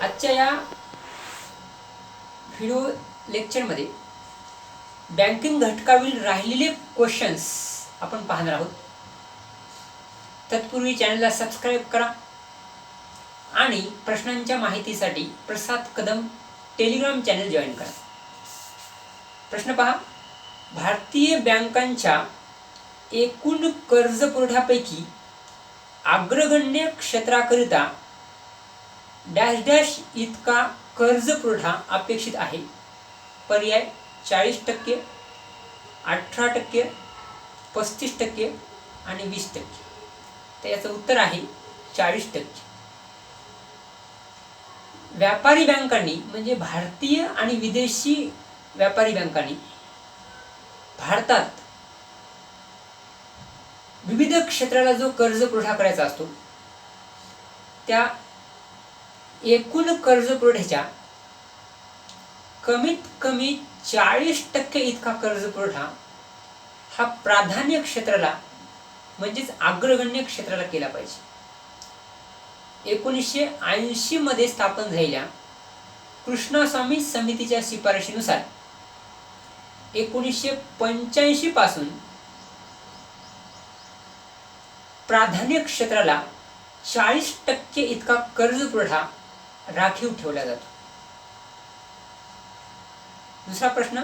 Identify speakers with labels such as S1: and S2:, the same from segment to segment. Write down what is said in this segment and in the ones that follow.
S1: आजच्या या व्हिडिओ लेक्चरमध्ये बँकिंग घटकावरील राहिलेले क्वेश्चन्स आपण पाहणार आहोत. तत्पूर्वी चॅनलला सबस्क्राईब करा आणि प्रश्नांच्या माहितीसाठी प्रसाद कदम टेलिग्राम चॅनल जॉईन करा. प्रश्न पहा. भारतीय बँकांच्या एकूण कर्ज पुरवठ्यापैकी अग्रगण्य क्षेत्राकरिता डॅश डॅश इतका कर्ज पुरवठा अपेक्षित आहे. पर्याय 40%, 18%, 35% आणि 20%. तर याचं उत्तर आहे 40%. व्यापारी बँकांनी म्हणजे भारतीय आणि विदेशी व्यापारी बँकांनी भारतात विविध क्षेत्राला जो कर्ज पुरवठा करायचा असतो त्या एकूण कर्ज पुरवठ्याच्या कमीत कमी 40% इतका कर्ज पुरवठा हा प्राधान्य क्षेत्राला म्हणजेच अग्रगण्य क्षेत्राला केला पाहिजे. 1980 मध्ये स्थापन झालेल्या कृष्णस्वामी समितीच्या शिफारशीनुसार 1985 पासून प्राधान्य क्षेत्राला 40% इतका कर्ज पुरवठा राखीव ठेवला जातो. दुसरा प्रश्न.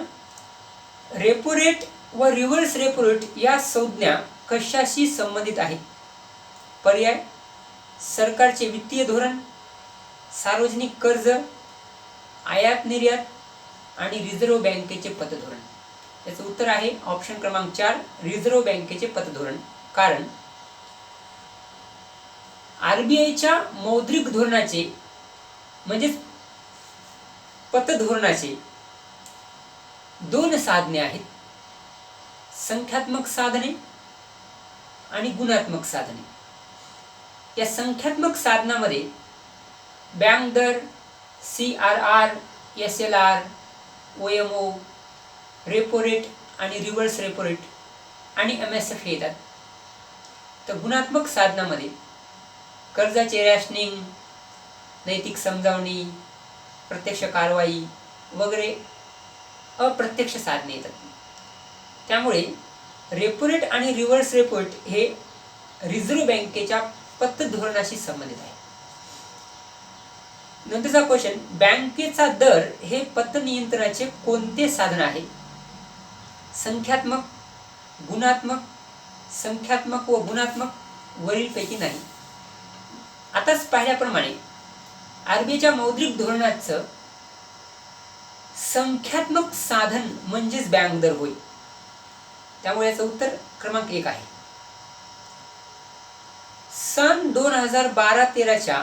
S1: रेपो रेट व रिव्हर्स रेपो रेट या संज्ञा कशाशी संबंधित आहेत? पर्याय सरकारचे वित्तीय धोरण, सार्वजनिक कर्ज, आयात निर्यात आणि रिझर्व्ह बँकेचे पतधोरण. याचं उत्तर आहे ऑप्शन क्रमांक 4 रिझर्व्ह बँकेचे पतधोरण. कारण आरबीआयच्या मौद्रिक धोरणाचे म्हणजेच पतधोरणाचे दोन साधने आहेत. संख्यात्मक साधने आणि गुणात्मक साधने. या संख्यात्मक साधनामध्ये बँक दर, CRR, SLR, OMO, repo rate आणि रिव्हर्स रेपो रेट आणि MSF येतात. तर गुणात्मक साधनामध्ये कर्जाचे रॅशनिंग, नैतिक समजावणी, प्रत्यक्ष कारवाई वगैरे अप्रत्यक्ष साधने येतात. त्यामुळे रेपो रेट आणि रिव्हर्स रेपो रेट हे रिझर्व्ह बँकेच्या पतधोरणाशी संबंधित आहे. नंतरचा क्वेश्चन. बँकेचा दर हे पतनियंत्रणाचे कोणते साधन आहे? संख्यात्मक, गुणात्मक, संख्यात्मक व गुणात्मक वरीलपैकी नाही. आताच पाहिल्याप्रमाणे आरबीआयच्या मौद्रिक धोरणाचं संख्यात्मक साधन म्हणजेच बँक दर होय. त्यामुळे याचं उत्तर क्रमांक 1 आहे. सन 2012-13च्या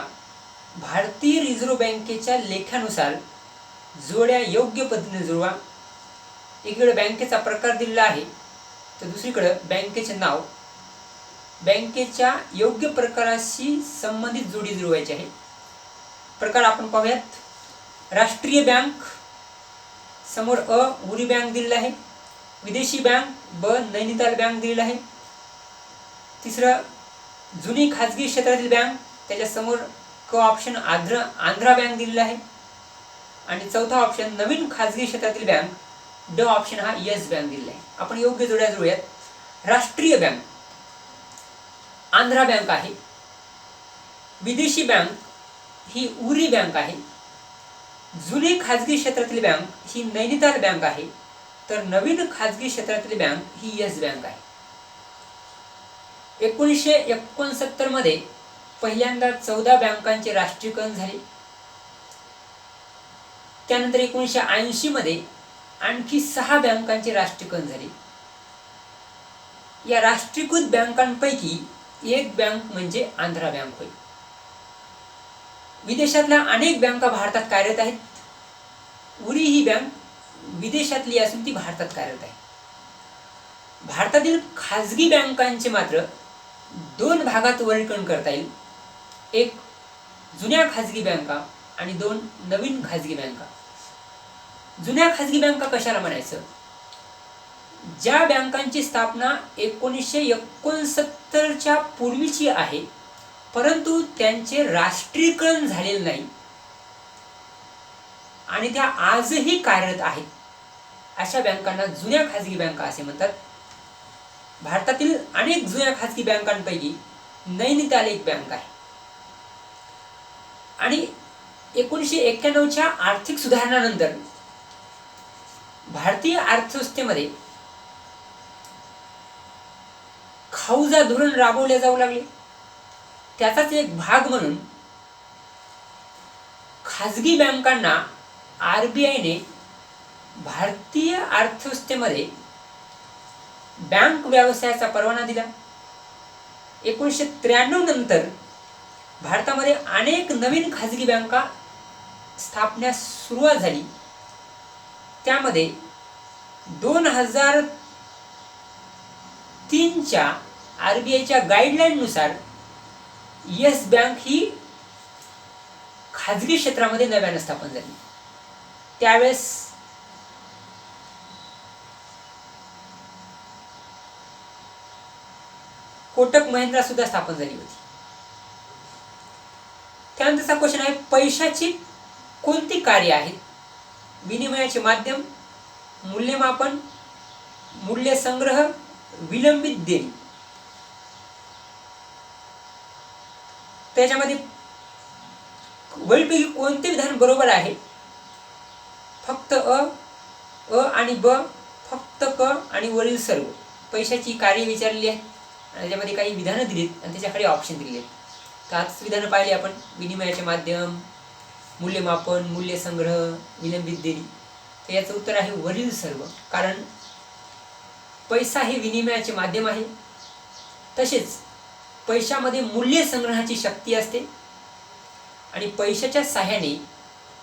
S1: भारतीय रिझर्व्ह बँकेच्या लेखानुसार जोड्या योग्य पद्धतीने जुळवा. एकीकडे बँकेचा प्रकार दिलेला आहे तर दुसरीकडे बँकेचे नाव. बँकेच्या योग्य प्रकाराशी संबंधित जोडी जुळवायची आहे. प्रकार आपण पाहूयात. राष्ट्रीय बँक, समोर उरी बँक दिलेला आहे. विदेशी बँक, नैनिताल बँक दिलेला आहे. तिसरं जुनी खाजगी क्षेत्रातील बँक, त्याच्यासमोर ऑप्शन आंध्रा बँक दिलेला आहे. आणि चौथा ऑप्शन नवीन खाजगी क्षेत्रातील बँक, ऑप्शन हा येस बँक दिलेला आहे. आपण योग्य जोड्या जुळूयात. राष्ट्रीय बँक आंध्रा बँक आहे. विदेशी बँक ही उरी बँक आहे. जुनी खाजगी क्षेत्रातील बँक ही नैनिताल बँक आहे. तर नवीन खाजगी क्षेत्रातील बँक ही येस बँक आहे. 1969 मध्ये पहिल्यांदा 14 बँकांचे राष्ट्रीयकरण झाले. त्यानंतर 1980 मध्ये आणखी 6 बँकांचे राष्ट्रीयकरण झाले. या राष्ट्रीयकृत बँकांपैकी एक बँक म्हणजे आंध्रा बँक होय. विदेशातल्या अनेक बँका भारतात कार्यरत आहेत. उरी ही बँक विदेशातली असून ती भारतात कार्यरत आहे. भारतातील खाजगी बँकांचे मात्र 2 भागात वर्गीकरण करता येईल. एक जुन्या खाजगी बँका आणि 2 नवीन खाजगी बँका. जुन्या खाजगी बँका कशाला म्हणायचं? ज्या बँकांची स्थापना 1969च्या पूर्वीची आहे परंतु त्यांचे राष्ट्रीयकरण झालेले नाही आणि त्या आजही कार्यरत आहेत अशा बँकांना जुन्या खाजगी बँका असे म्हणतात. भारतातील अनेक जुन्या खाजगी बँकांपैकी नैनिताल एक बँक आहे. आणि 1991च्या आर्थिक सुधारणानंतर भारतीय अर्थव्यवस्थेमध्ये खाऊजा धोरण राबवले जाऊ लागले. त्याचाच एक भाग म्हणून खाजगी बँकांना RBIने भारतीय अर्थव्यवस्थेमध्ये बँक व्यवसायाचा परवाना दिला. 1993 नंतर भारतामध्ये अनेक नवीन खाजगी बँका स्थापण्यास सुरुवात झाली. त्यामध्ये 2003च्या RBIच्या गाईडलाईननुसार येस बँक ही खाजगी क्षेत्रामध्ये नव्याने स्थापन झाली. त्यावेळेस कोटक महिंद्रा सुद्धा स्थापन झाली होती. त्यानंतरचा क्वेश्चन आहे, पैशाची कोणती कार्य आहेत? विनिमयाचे माध्यम, मूल्यमापन, मूल्य संग्रह, विलंबित देणी. त्याच्यामध्ये वरीलपैकी कोणते विधान बरोबर आहे? फक्त अ आणि ब, फक्त क आणि वरील सर्व. पैशाची कार्य विचारलेली आहे आणि त्याच्यामध्ये काही विधानं दिलीत आणि त्याच्याकडे ऑप्शन दिलेले आहेत. तर आताच विधानं पाहिली आपण, विनिमयाचे माध्यम, मूल्यमापन, मूल्य संग्रह, विलंबित देणी. तर याचं उत्तर आहे वरील सर्व. कारण पैसा हे विनिमयाचे माध्यम आहे. तसेच पैशामध्ये मूल्य संग्रहाची शक्ती असते आणि पैशाच्या साह्याने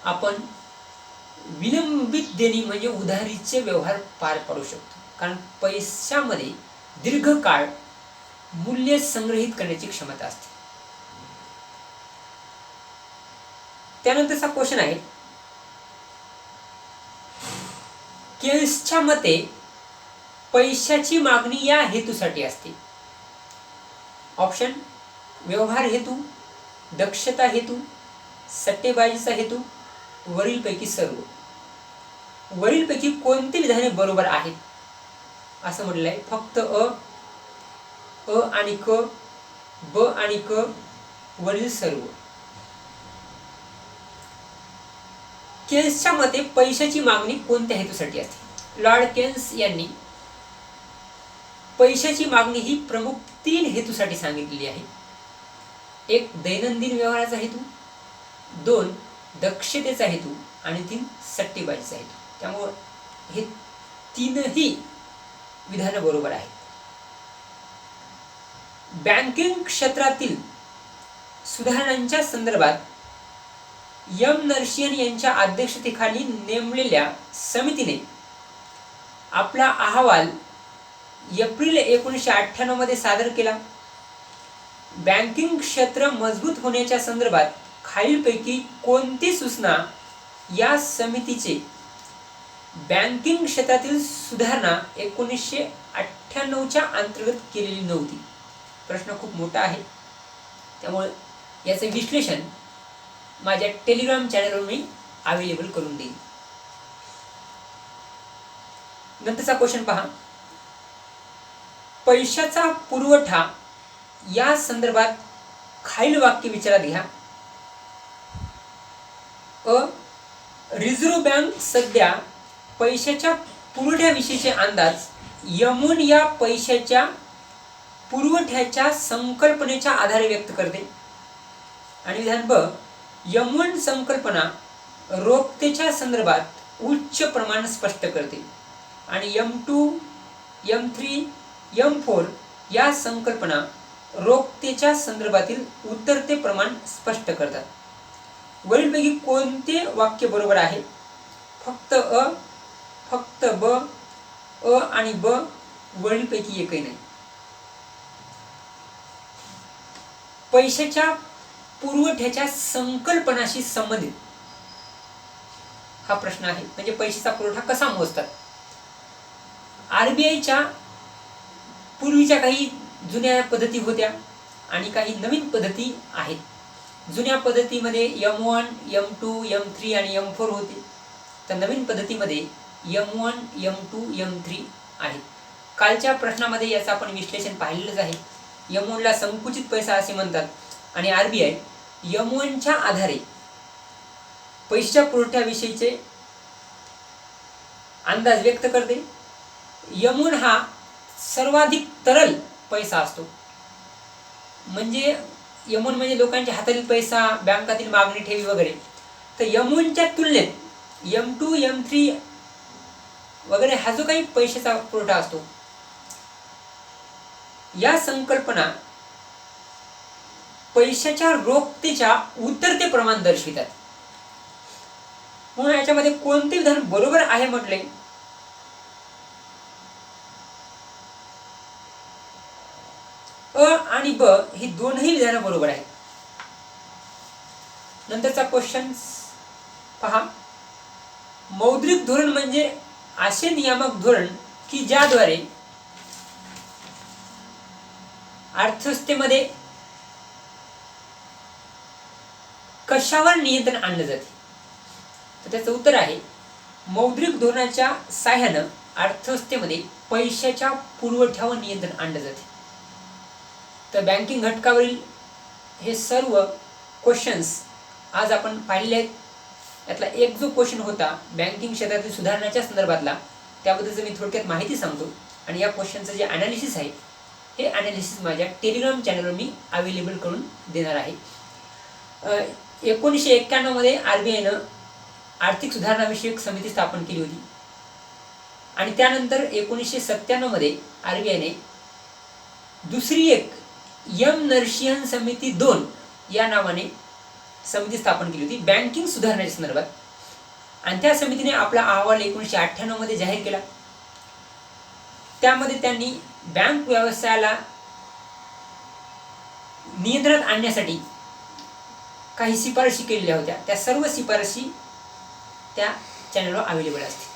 S1: आपण विलंबित देणी म्हणजे उधारीचे व्यवहार पार पाडू शकतो. कारण पैशामध्ये दीर्घकाळ मूल्य संग्रहित करण्याची क्षमता असते. त्यानंतरचा क्वेश्चन आहे, केल्सच्या मते पैशाची मागणी या हेतूसाठी असते. ऑप्शन, व्यवहार हेतू, दक्षता हेतू, सट्टेबाजीचा हेतू, वरीलपैकी सर्व. वरीलपैकी कोणती विधाने बरोबर आहेत असं म्हटलं आहे? फक्त अ आणि क, ब आणि क, वरील सर्व. केन्सच्या मते पैशाची मागणी कोणत्या हेतूसाठी असते? लॉर्ड केन्स यांनी पैशाची मागणी ही प्रमुख 3 हेतूसाठी सांगितलेली आहे. 1 दैनंदिन व्यवहाराचा हेतू, 2 दक्षतेचा हेतू आणि 3 सट्टेबाजीचा हेतू. त्यामुळे हे 3ही विधानं बरोबर आहेत. बँकिंग क्षेत्रातील सुधारणांच्या संदर्भात एम नरसिंहन यांच्या अध्यक्षतेखाली नेमलेल्या समितीने आपला अहवाल एप्रिल 1998 मध्ये सादर केला. बँकिंग क्षेत्र मजबूत होण्याच्या संदर्भात खालीलपैकी कोणती सूचना या समितीचे बँकिंग क्षेत्रातील सुधारणा 1998च्या अंतर्गत केलेली नव्हती? प्रश्न खूप मोठा आहे, त्यामुळे याचे विश्लेषण माझ्या टेलिग्राम चॅनलवर मी अवेलेबल करून देईन. नंतरचा क्वेश्चन पहा, पैशाचा पुरवठा या संदर्भात खालील वाक्य विचारात घ्या. अ, रिझर्व्ह बँक सध्या पैशाच्या पुरवठ्याविषयीचे अंदाज यमून या पैशाच्या पुरवठ्याच्या संकल्पनेच्या आधारे व्यक्त करते. आणि विधान ब, यमून संकल्पना रोखतेच्या संदर्भात उच्च प्रमाण स्पष्ट करते आणि M2, M3, M4 या संकल्पना रोखतेच्या संदर्भातील उतरते प्रमाण स्पष्ट करतात. वरीलपैकी कोणते वाक्य बरोबर आहे? फक्त अ, फक्त ब, अ आणि ब, वरीलपैकी एकही नाही. पैशाच्या पुरवठ्याच्या संकल्पनाशी संबंधित हा प्रश्न आहे. म्हणजे पैशाचा पुरवठा कसा मोजतात? RBIच्या पूर्वीच्या काही जुन्या पद्धती होत्या आणि काही नवीन पद्धती आहेत. जुन्या पद्धतीमध्ये M1, M2, M3 आणि M4 होते तर नवीन पद्धतीमध्ये M1, M2, M3 आहेत. कालच्या प्रश्नामध्ये याचं आपण विश्लेषण पाहिलेलंच आहे. M1 ला संकुचित पैसा असे म्हणतात आणि RBI M1 च्या आधारे पैशाच्या पुरवठ्याविषयीचे अंदाज व्यक्त करते. M1 हा सर्वाधिक तरल पैसा असतो. म्हणजे M1 म्हणजे लोकांच्या हातातील पैसा, बँकातील मागणी ठेवी वगैरे. तर M1 च्या तुलनेत M2, M3 वगैरे हा जो काही पैशाचा पुरवठा असतो, या संकल्पना पैशाच्या रोखतेच्या उतरते प्रमाण दर्शवितात. म्हणून याच्यामध्ये कोणते विधान बरोबर आहे म्हटले अ आणि ब ही दोनही विधानं बरोबर आहेत. नंतरचा क्वेश्चन पहा. मौद्रिक धोरण म्हणजे असे नियामक धोरण की ज्याद्वारे अर्थव्यवस्थेमध्ये कशावर नियंत्रण आणलं जाते. तर त्याचं उत्तर आहे मौद्रिक धोरणाच्या साह्यानं अर्थव्यवस्थेमध्ये पैशाच्या पुरवठ्यावर नियंत्रण आणलं जाते. तर बँकिंग घटकावरील हे सर्व क्वेश्चन्स आज आपण पाहिले आहेत. यातला एक जो क्वेश्चन होता बँकिंग क्षेत्रातील सुधारणाच्या संदर्भातला, त्याबद्दलचं मी थोडक्यात माहिती सांगतो. आणि या क्वेश्चनचं जे ॲनालिसिस आहे हे ॲनालिसिस माझ्या टेलिग्राम चॅनलवर मी अवेलेबल करून देणार आहे. 1991 मध्ये RBIनं आर्थिक सुधारणाविषयक समिती स्थापन केली होती आणि त्यानंतर 1997 मध्ये RBIने दुसरी एक M नरसिंहन समिती 2 या नावाने समिती स्थापन केली होती बँकिंग सुधारण्याच्या संदर्भात. आणि त्या समितीने आपला अहवाल 1998 मध्ये जाहीर केला. त्यामध्ये त्यांनी बँक व्यवसायाला नियंत्रणात आणण्यासाठी काही शिफारशी केलेल्या होत्या. त्या सर्व शिफारशी त्या चॅनलवर अवेलेबल असतील.